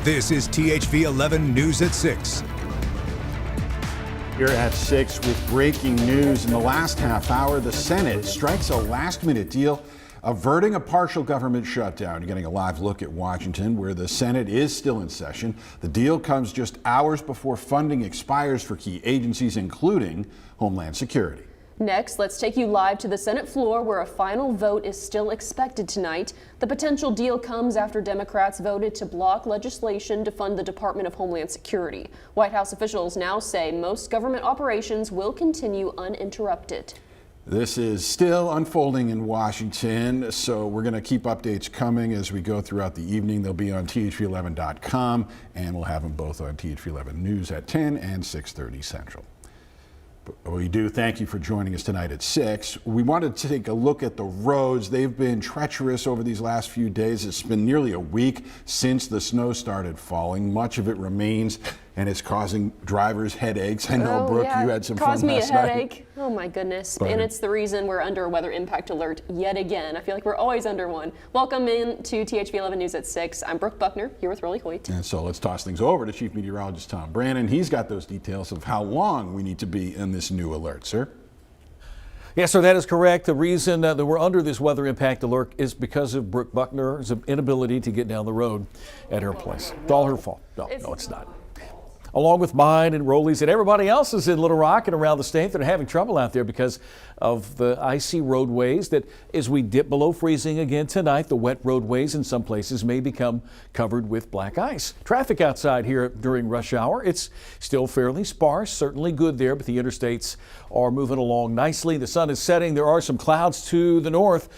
This is THV 11 News at 6. Here at 6 with breaking news. In the last half hour, the Senate strikes a last-minute deal averting a partial government shutdown. You're getting a live look at Washington, where the Senate is still in session. The deal comes just hours before funding expires for key agencies, including Homeland Security. Next, let's take you live to the Senate floor, where a final vote is still expected tonight. The potential deal comes after Democrats voted to block legislation to fund the Department of Homeland Security. White House officials now say most government operations will continue uninterrupted. This is still unfolding in Washington, so we're going to keep updates coming as we go throughout the evening. They'll be on THV11.com, and we'll have them both on THV11 News at 10 and 6:30 Central. We do thank you for joining us tonight at 6. We wanted to take a look at the roads. They've been treacherous over these last few days. It's been nearly a week since the snow started falling. Much of it remains, and it's causing drivers headaches. I know, Brooke, you had some fun last night. Caused me a headache. Oh my goodness. And it's the reason we're under a weather impact alert yet again. I feel like we're always under one. Welcome in to THV 11 News at 6. I'm Brooke Buckner, here with Hoyt. And so let's toss things over to Chief Meteorologist Tom Brannon. He's got those details of how long we need to be in this new alert, sir. Yes, sir, that is correct. The reason that we're under this weather impact alert is because of Brooke Buckner's inability to get down the road at her place. It's all her fault. No, it's not. Along with mine and Rolly's and everybody else's in Little Rock and around the state that are having trouble out there because of the icy roadways, that as we dip below freezing again tonight, the wet roadways in some places may become covered with black ice. Traffic outside here during rush hour, it's still fairly sparse, certainly good there, but the interstates are moving along nicely. The sun is setting. There are some clouds to the north.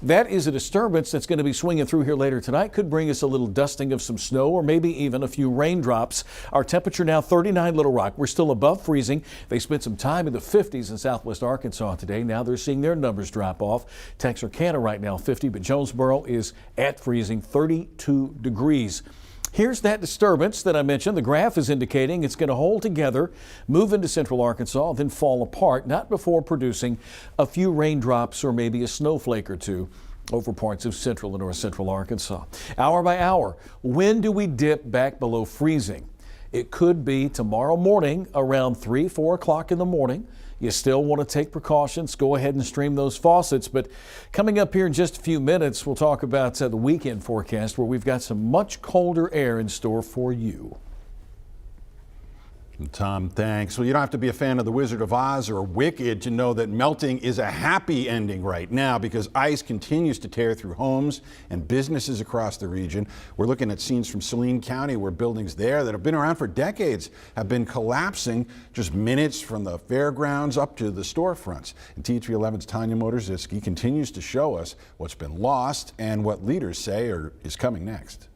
That is a disturbance that's going to be swinging through here later tonight. Could bring us a little dusting of some snow or maybe even a few raindrops. Our temperature now 39 Little Rock. We're still above freezing. They spent some time in the 50s in southwest Arkansas today. Now they're seeing their numbers drop off. Texarkana right now 50, but Jonesboro is at freezing, 32 degrees. Here's that disturbance that I mentioned. The graph is indicating it's going to hold together, move into central Arkansas, then fall apart, not before producing a few raindrops or maybe a snowflake or two over parts of central and north central Arkansas. Hour by hour, when do we dip back below freezing? It could be tomorrow morning around 3, 4 o'clock in the morning. You still want to take precautions. Go ahead and stream those faucets. But coming up here in just a few minutes, we'll talk about the weekend forecast, where we've got some much colder air in store for you. Tom, thanks. Well, you don't have to be a fan of The Wizard of Oz or Wicked to know that melting is a happy ending right now, because ice continues to tear through homes and businesses across the region. We're looking at scenes from Saline County, where buildings there that have been around for decades have been collapsing just minutes from the fairgrounds up to the storefronts. And THV 11's Tanya Motorzycki continues to show us what's been lost and what leaders say is coming next.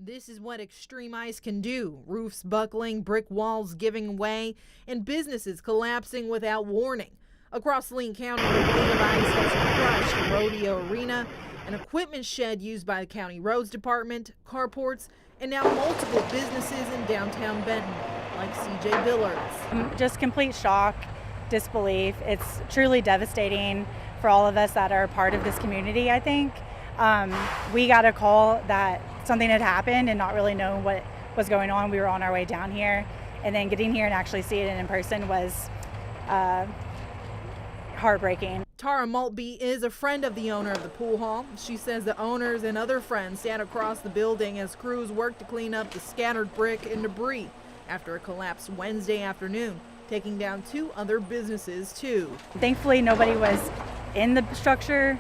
This is what extreme ice can do. Roofs buckling, brick walls giving way, and businesses collapsing without warning. Across Saline County, the weight of ice has crushed Rodeo Arena, an equipment shed used by the county roads department, carports, and now multiple businesses in downtown Benton, like CJ Billard's. Just complete shock, disbelief. It's truly devastating for all of us that are part of this community, I think. We got a call that something had happened and not really knowing what was going on. We were on our way down here, and then getting here and actually seeing it in person was heartbreaking. Tara Maltby is a friend of the owner of the pool hall. She says the owners and other friends sat across the building as crews worked to clean up the scattered brick and debris after it collapsed Wednesday afternoon, taking down 2 other businesses too. Thankfully, nobody was in the structure,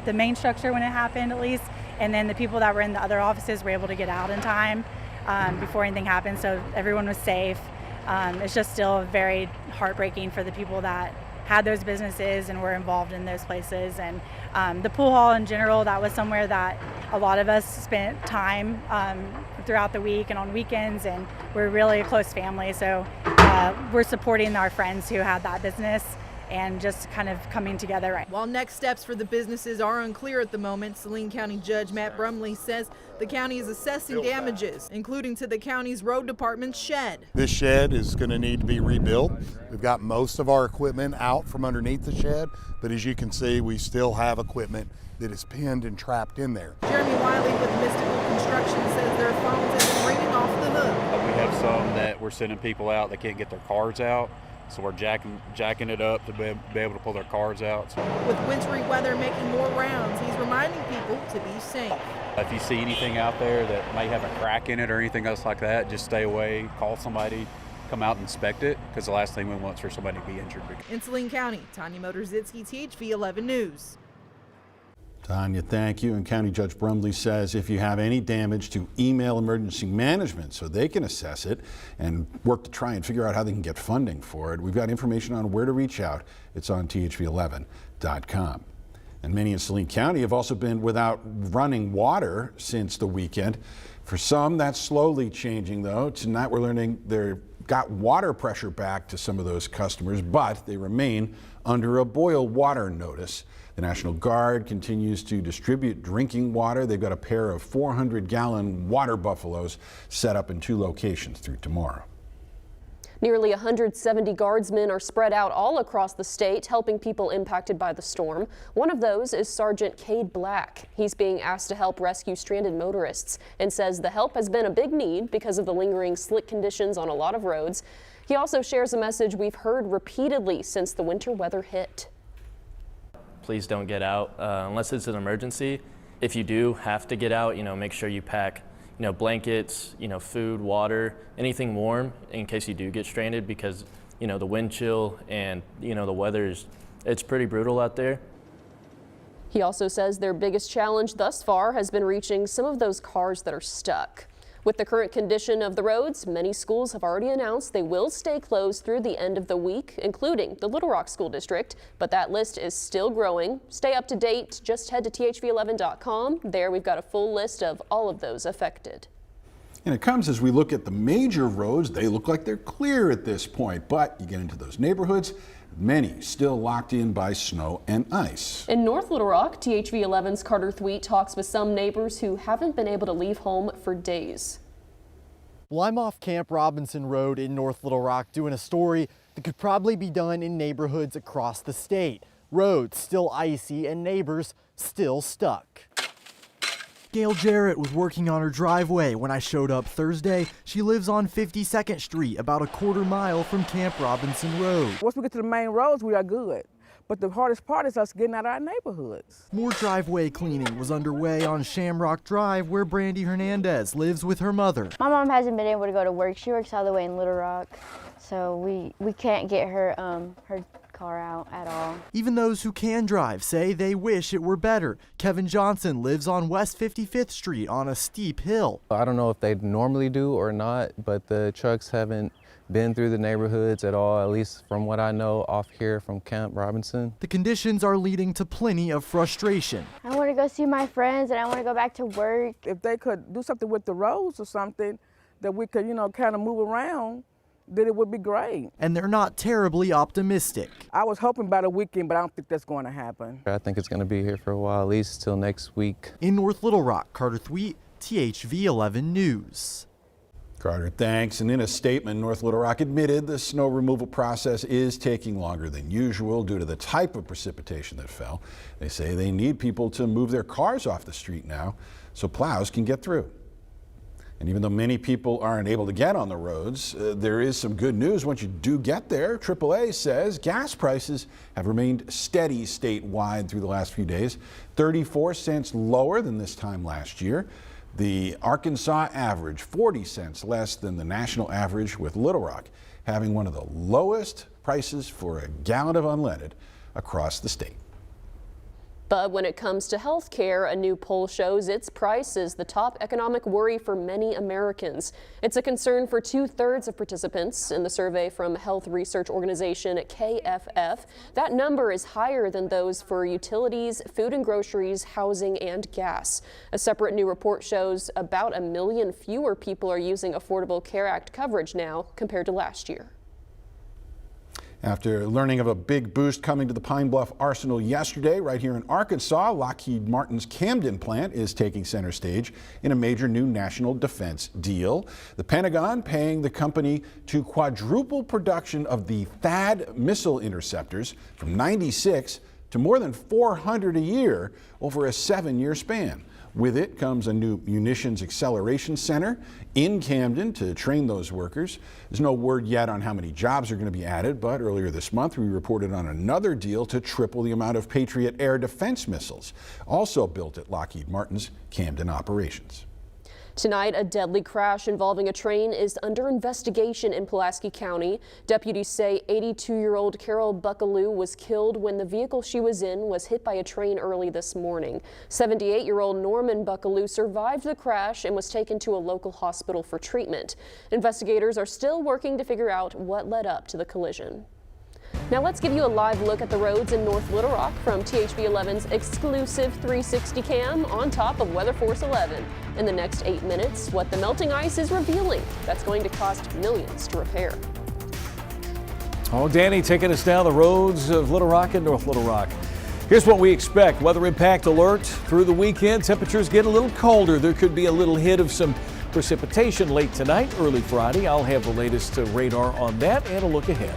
the main structure when it happened at least, and then the people that were in the other offices were able to get out in time before anything happened, so everyone was safe. It's just still very heartbreaking for the people that had those businesses and were involved in those places. And the pool hall in general, that was somewhere that a lot of us spent time throughout the week and on weekends, and we're really a close family, so we're supporting our friends who had that business and just kind of coming together. Right. While next steps for the businesses are unclear at the moment, Saline County Judge Matt Brumley says the county is assessing damages, including to the county's road department's shed. This shed is going to need to be rebuilt. We've got most of our equipment out from underneath the shed, but as you can see, we still have equipment that is pinned and trapped in there. Jeremy Wiley with Mystical Construction says their phones and we're sending people out that can't get their cars out. So we're jacking it up to be able to pull their cars out. With wintry weather making more rounds, he's reminding people to be safe. If you see anything out there that may have a crack in it or anything else like that, just stay away, call somebody, come out and inspect it, because the last thing we want is for somebody to be injured. In Saline County, Tanya Motorzitsky, THV 11 News. Tanya, thank you. And County Judge Brumley says if you have any damage, to email emergency management so they can assess it and work to try and figure out how they can get funding for it. We've got information on where to reach out. It's on thv11.com. And many in Saline County have also been without running water since the weekend. For some, that's slowly changing, though. Tonight we're learning they've got water pressure back to some of those customers, but they remain under a boil water notice. The National Guard continues to distribute drinking water. They've got a pair of 400-gallon water buffaloes set up in 2 locations through tomorrow. Nearly 170 guardsmen are spread out all across the state, helping people impacted by the storm. One of those is Sergeant Cade Black. He's being asked to help rescue stranded motorists and says the help has been a big need because of the lingering slick conditions on a lot of roads. He also shares a message we've heard repeatedly since the winter weather hit. Please don't get out unless it's an emergency. If you do have to get out, make sure you pack, blankets, food, water, anything warm in case you do get stranded, because, the wind chill and, the weather it's pretty brutal out there. He also says their biggest challenge thus far has been reaching some of those cars that are stuck. With the current condition of the roads, many schools have already announced they will stay closed through the end of the week, including the Little Rock School District. But that list is still growing. Stay up to date. Just head to thv11.com. There we've got a full list of all of those affected. And it comes as we look at the major roads. They look like they're clear at this point, but you get into those neighborhoods, many still locked in by snow and ice. In North Little Rock, THV 11's Carter Thweet talks with some neighbors who haven't been able to leave home for days. Well, I'm off Camp Robinson Road in North Little Rock doing a story that could probably be done in neighborhoods across the state. Roads still icy and neighbors still stuck. Gail Jarrett was working on her driveway when I showed up Thursday. She lives on 52nd Street, about a quarter mile from Camp Robinson Road. Once we get to the main roads, we are good. But the hardest part is us getting out of our neighborhoods. More driveway cleaning was underway on Shamrock Drive, where Brandy Hernandez lives with her mother. My mom hasn't been able to go to work. She works all the way in Little Rock, so we can't get her her car out at all. Even those who can drive say they wish it were better. Kevin Johnson lives on West 55th Street on a steep hill. I don't know if they normally do or not, but the trucks haven't been through the neighborhoods at all, at least from what I know off here from Camp Robinson. The conditions are leading to plenty of frustration. I want to go see my friends and I want to go back to work. If they could do something with the roads or something that we could, kind of move around, then it would be great. And they're not terribly optimistic. I was hoping by the weekend, but I don't think that's going to happen. I think it's going to be here for a while, at least till next week. In North Little Rock, Carter Thweet, THV 11 News. Carter, thanks. And in a statement, North Little Rock admitted the snow removal process is taking longer than usual due to the type of precipitation that fell. They say they need people to move their cars off the street now so plows can get through. And even though many people aren't able to get on the roads, there is some good news once you do get there. AAA says gas prices have remained steady statewide through the last few days, 34 cents lower than this time last year. The Arkansas average, 40 cents less than the national average, with Little Rock having one of the lowest prices for a gallon of unleaded across the state. But when it comes to health care, a new poll shows its price is the top economic worry for many Americans. It's a concern for 2/3 of participants in the survey from health research organization KFF. That number is higher than those for utilities, food and groceries, housing, and gas. A separate new report shows about 1 million fewer people are using Affordable Care Act coverage now compared to last year. After learning of a big boost coming to the Pine Bluff Arsenal yesterday, right here in Arkansas, Lockheed Martin's Camden plant is taking center stage in a major new national defense deal. The Pentagon paying the company to quadruple production of the THAAD missile interceptors from 96 to more than 400 a year over a 7-year span. With it comes a new munitions acceleration center in Camden to train those workers. There's no word yet on how many jobs are going to be added, but earlier this month we reported on another deal to triple the amount of Patriot air defense missiles, also built at Lockheed Martin's Camden operations. Tonight, a deadly crash involving a train is under investigation in Pulaski County. Deputies say 82-year-old Carol Buckaloo was killed when the vehicle she was in was hit by a train early this morning. 78-year-old Norman Buckaloo survived the crash and was taken to a local hospital for treatment. Investigators are still working to figure out what led up to the collision. Now let's give you a live look at the roads in North Little Rock from THV 11's exclusive 360 cam on top of Weather Force 11. In the next 8 minutes, what the melting ice is revealing. That's going to cost millions to repair. Oh, Danny taking us down the roads of Little Rock and North Little Rock. Here's what we expect. Weather impact alert through the weekend. Temperatures get a little colder. There could be a little hit of some precipitation late tonight, early Friday. I'll have the latest radar on that and a look ahead.